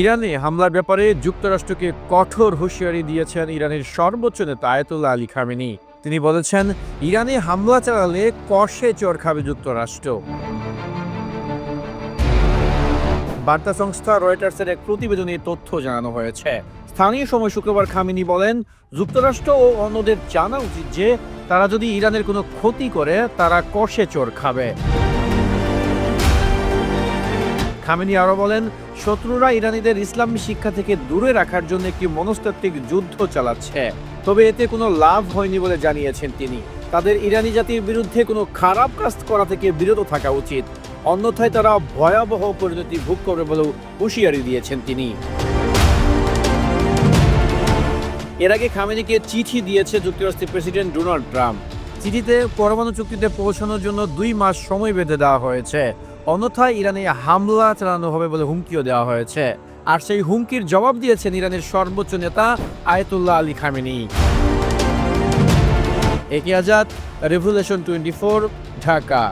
ইরানে হামলার ব্যাপারে যুক্তরাষ্ট্রকে কঠোর হুঁশিয়ারি দিয়েছেন ইরানের সর্বোচ্চ নেতা আয়াতুল্লাহ আলী খামেনি। তিনি বলেছেন, ইরানে হামলা চালালে কষে চড় খাবে যুক্তরাষ্ট্র। বার্তা সংস্থা রয়টার্সের এক প্রতিবেদনে তথ্য জানানো হয়েছে। স্থানীয় সময় শুক্রবার খামেনি বলেন, যুক্তরাষ্ট্র ও অন্যদের জানা উচিত যে তারা যদি ইরানের কোনো ক্ষতি করে তারা কষে চড় খাবে। খামেনি আরও বলেন, শত্রুরা ইরানিদের ইসলামী শিক্ষা থেকে দূরে রাখার জন্য একটি মনস্তাত্ত্বিক যুদ্ধ চালাচ্ছে, তবে এতে কোনো লাভ হয়নি বলে জানিয়েছেন তিনি। তাদের ইরানি জাতির বিরুদ্ধে কোনো খারাপ কাজ করা থেকে বিরত থাকা উচিত, অন্যথায় তারা ভয়াবহ পরিণতি ভোগ করবে বলেও হুঁশিয়ারি দিয়েছেন তিনি। এর আগে খামেনিকে চিঠি দিয়েছে যুক্তরাষ্ট্রের প্রেসিডেন্ট ডোনাল্ড ট্রাম্প। চিঠিতে পরমাণু চুক্তিতে পৌঁছানোর জন্য 2 মাস সময় বেঁধে দেওয়া হয়েছে, অন্যথায় ইরানে হামলা চালানো হবে বলে হুমকিও দেওয়া হয়েছে। আর সেই হুমকির জবাব দিয়েছেন ইরানের সর্বোচ্চ নেতা আয়াতুল্লাহ আলী খামেনি। একে আজাদ, রেভলিউশন 24, ঢাকা।